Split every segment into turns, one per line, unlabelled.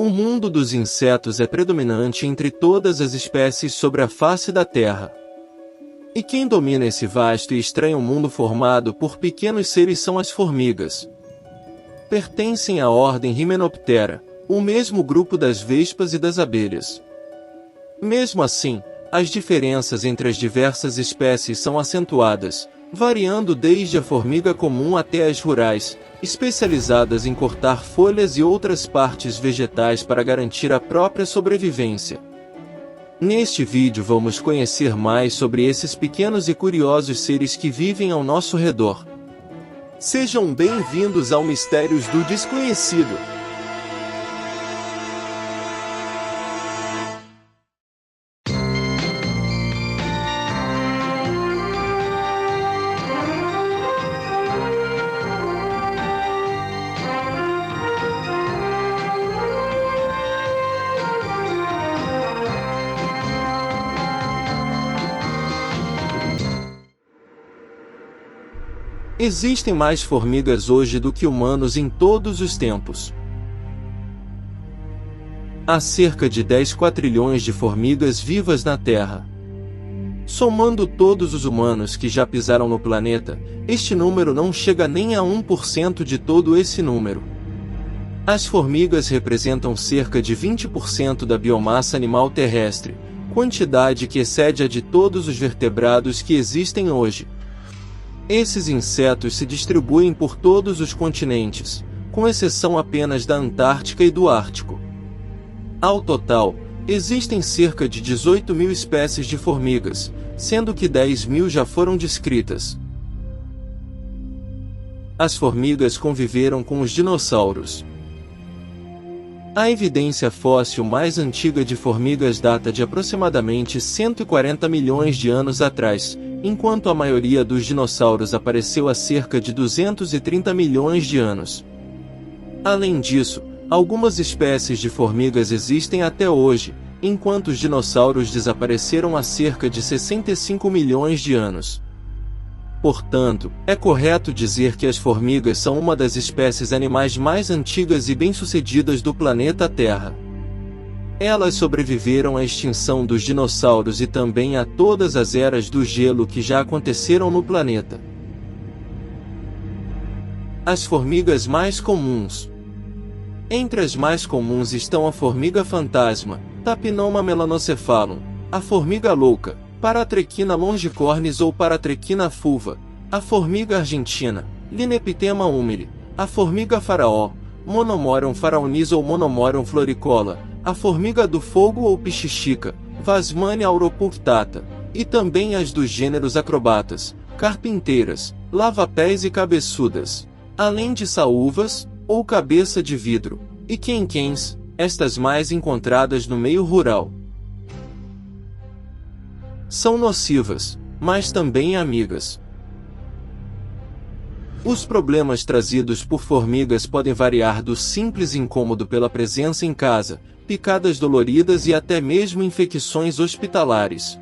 O mundo dos insetos é predominante entre todas as espécies sobre a face da Terra. E quem domina esse vasto e estranho mundo formado por pequenos seres são as formigas. Pertencem à ordem Hymenoptera, o mesmo grupo das vespas e das abelhas. Mesmo assim, as diferenças entre as diversas espécies são acentuadas, variando desde a formiga comum até as rurais, especializadas em cortar folhas e outras partes vegetais para garantir a própria sobrevivência. Neste vídeo vamos conhecer mais sobre esses pequenos e curiosos seres que vivem ao nosso redor. Sejam bem-vindos ao Mistérios do Desconhecido. Existem mais formigas hoje do que humanos em todos os tempos. Há cerca de 10 quatrilhões de formigas vivas na Terra. Somando todos os humanos que já pisaram no planeta, este número não chega nem a 1% de todo esse número. As formigas representam cerca de 20% da biomassa animal terrestre, quantidade que excede a de todos os vertebrados que existem hoje. Esses insetos se distribuem por todos os continentes, com exceção apenas da Antártica e do Ártico. Ao total, existem cerca de 18.000 espécies de formigas, sendo que 10.000 já foram descritas. As formigas conviveram com os dinossauros. A evidência fóssil mais antiga de formigas data de aproximadamente 140 milhões de anos atrás, enquanto a maioria dos dinossauros apareceu há cerca de 230 milhões de anos. Além disso, algumas espécies de formigas existem até hoje, enquanto os dinossauros desapareceram há cerca de 65 milhões de anos. Portanto, é correto dizer que as formigas são uma das espécies animais mais antigas e bem-sucedidas do planeta Terra. Elas sobreviveram à extinção dos dinossauros e também a todas as eras do gelo que já aconteceram no planeta. As formigas mais comuns. Entre as mais comuns estão a formiga fantasma, Tapinoma melanocephalum, a formiga louca, Paratrequina longicornis ou Paratrequina fulva, a formiga argentina, Linepitema humili, a formiga faraó, Monomoron faraonis ou Monomoron floricola, a formiga do fogo ou pichichica, Vasmania auropunctata, e também as dos gêneros acrobatas, carpinteiras, lavapés e cabeçudas, além de saúvas, ou cabeça de vidro, e quenquens, estas mais encontradas no meio rural. São nocivas, mas também amigas. Os problemas trazidos por formigas podem variar do simples incômodo pela presença em casa, picadas doloridas e até mesmo infecções hospitalares.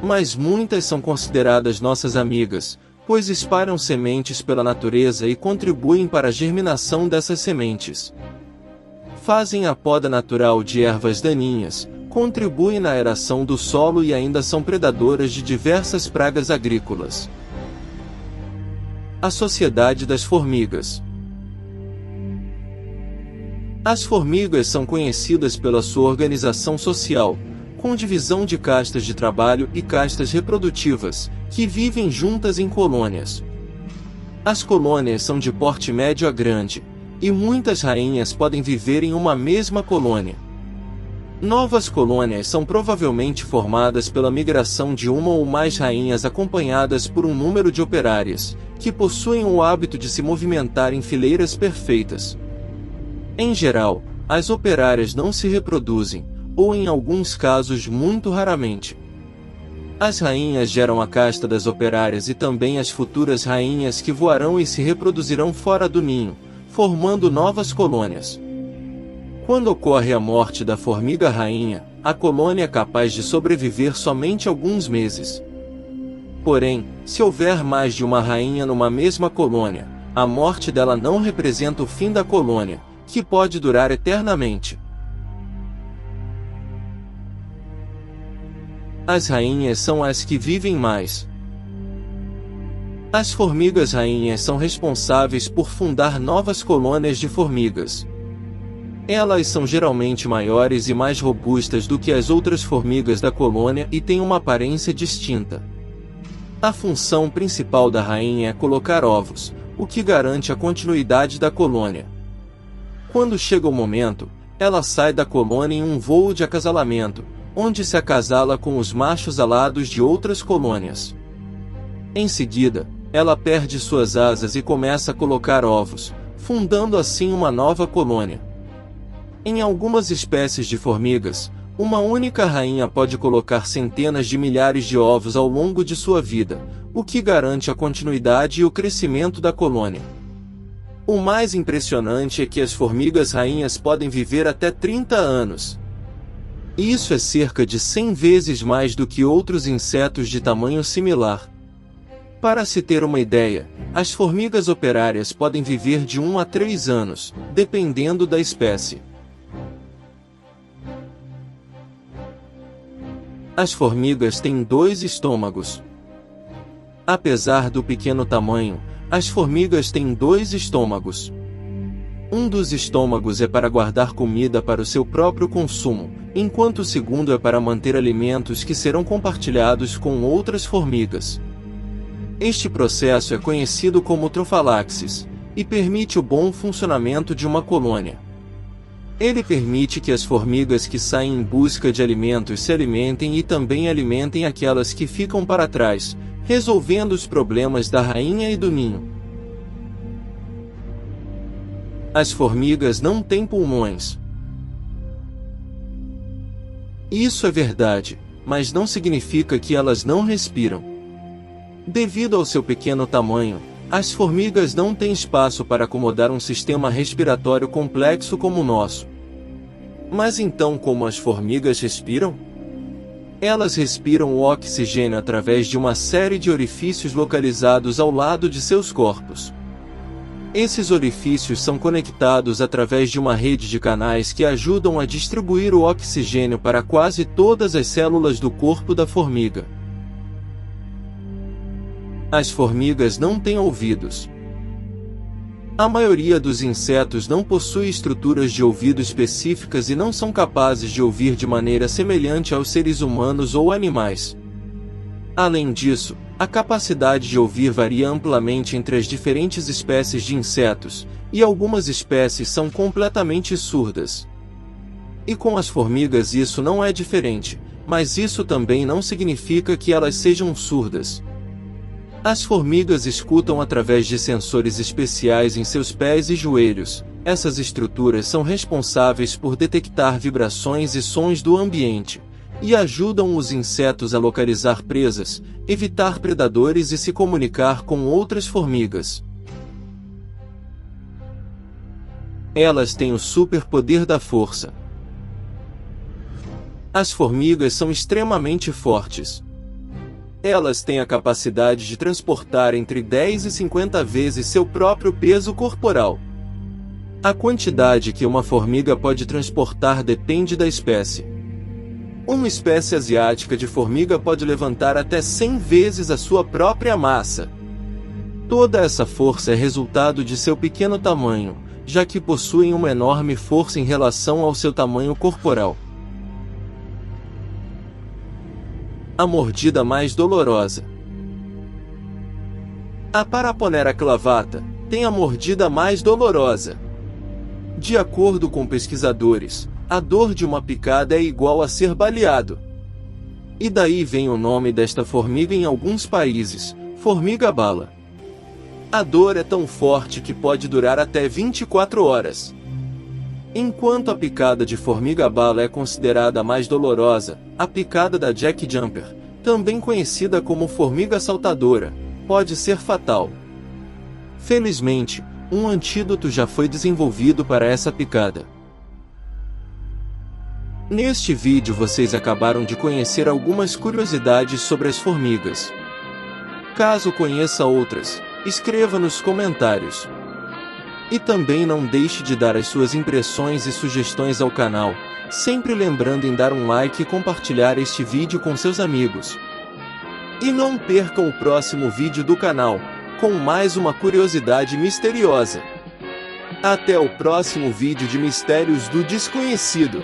Mas muitas são consideradas nossas amigas, pois espalham sementes pela natureza e contribuem para a germinação dessas sementes. Fazem a poda natural de ervas daninhas, contribuem na aeração do solo e ainda são predadoras de diversas pragas agrícolas. A Sociedade das Formigas. As formigas são conhecidas pela sua organização social, com divisão de castas de trabalho e castas reprodutivas, que vivem juntas em colônias. As colônias são de porte médio a grande, e muitas rainhas podem viver em uma mesma colônia. Novas colônias são provavelmente formadas pela migração de uma ou mais rainhas acompanhadas por um número de operárias, que possuem o hábito de se movimentar em fileiras perfeitas. Em geral, as operárias não se reproduzem, ou em alguns casos muito raramente. As rainhas geram a casta das operárias e também as futuras rainhas que voarão e se reproduzirão fora do ninho, formando novas colônias. Quando ocorre a morte da formiga rainha, a colônia é capaz de sobreviver somente alguns meses. Porém, se houver mais de uma rainha numa mesma colônia, a morte dela não representa o fim da colônia, que pode durar eternamente. As rainhas são as que vivem mais. As formigas rainhas são responsáveis por fundar novas colônias de formigas. Elas são geralmente maiores e mais robustas do que as outras formigas da colônia e têm uma aparência distinta. A função principal da rainha é colocar ovos, o que garante a continuidade da colônia. Quando chega o momento, ela sai da colônia em um voo de acasalamento, onde se acasala com os machos alados de outras colônias. Em seguida, ela perde suas asas e começa a colocar ovos, fundando assim uma nova colônia. Em algumas espécies de formigas, uma única rainha pode colocar centenas de milhares de ovos ao longo de sua vida, o que garante a continuidade e o crescimento da colônia. O mais impressionante é que as formigas rainhas podem viver até 30 anos. Isso é cerca de 100 vezes mais do que outros insetos de tamanho similar. Para se ter uma ideia, as formigas operárias podem viver de 1 a 3 anos, dependendo da espécie. As formigas têm 2 estômagos. Apesar do pequeno tamanho, as formigas têm 2 estômagos. Um dos estômagos é para guardar comida para o seu próprio consumo, enquanto o segundo é para manter alimentos que serão compartilhados com outras formigas. Este processo é conhecido como trofalaxis, e permite o bom funcionamento de uma colônia. Ele permite que as formigas que saem em busca de alimentos se alimentem e também alimentem aquelas que ficam para trás, resolvendo os problemas da rainha e do ninho. As formigas não têm pulmões. Isso é verdade, mas não significa que elas não respiram. Devido ao seu pequeno tamanho, as formigas não têm espaço para acomodar um sistema respiratório complexo como o nosso. Mas então como as formigas respiram? Elas respiram o oxigênio através de uma série de orifícios localizados ao lado de seus corpos. Esses orifícios são conectados através de uma rede de canais que ajudam a distribuir o oxigênio para quase todas as células do corpo da formiga. As formigas não têm ouvidos. A maioria dos insetos não possui estruturas de ouvido específicas e não são capazes de ouvir de maneira semelhante aos seres humanos ou animais. Além disso, a capacidade de ouvir varia amplamente entre as diferentes espécies de insetos, e algumas espécies são completamente surdas. E com as formigas isso não é diferente, mas isso também não significa que elas sejam surdas. As formigas escutam através de sensores especiais em seus pés e joelhos. Essas estruturas são responsáveis por detectar vibrações e sons do ambiente, e ajudam os insetos a localizar presas, evitar predadores e se comunicar com outras formigas. Elas têm o superpoder da força. As formigas são extremamente fortes. Elas têm a capacidade de transportar entre 10 e 50 vezes seu próprio peso corporal. A quantidade que uma formiga pode transportar depende da espécie. Uma espécie asiática de formiga pode levantar até 100 vezes a sua própria massa. Toda essa força é resultado de seu pequeno tamanho, já que possuem uma enorme força em relação ao seu tamanho corporal. A mordida mais dolorosa. A Paraponera clavata tem a mordida mais dolorosa. De acordo com pesquisadores, a dor de uma picada é igual a ser baleado. E daí vem o nome desta formiga em alguns países, formiga-bala. A dor é tão forte que pode durar até 24 horas. Enquanto a picada de formiga-bala é considerada a mais dolorosa, a picada da Jack Jumper, também conhecida como formiga saltadora, pode ser fatal. Felizmente, um antídoto já foi desenvolvido para essa picada. Neste vídeo vocês acabaram de conhecer algumas curiosidades sobre as formigas. Caso conheça outras, escreva nos comentários. E também não deixe de dar as suas impressões e sugestões ao canal, sempre lembrando em dar um like e compartilhar este vídeo com seus amigos. E não percam o próximo vídeo do canal, com mais uma curiosidade misteriosa. Até o próximo vídeo de Mistérios do Desconhecido.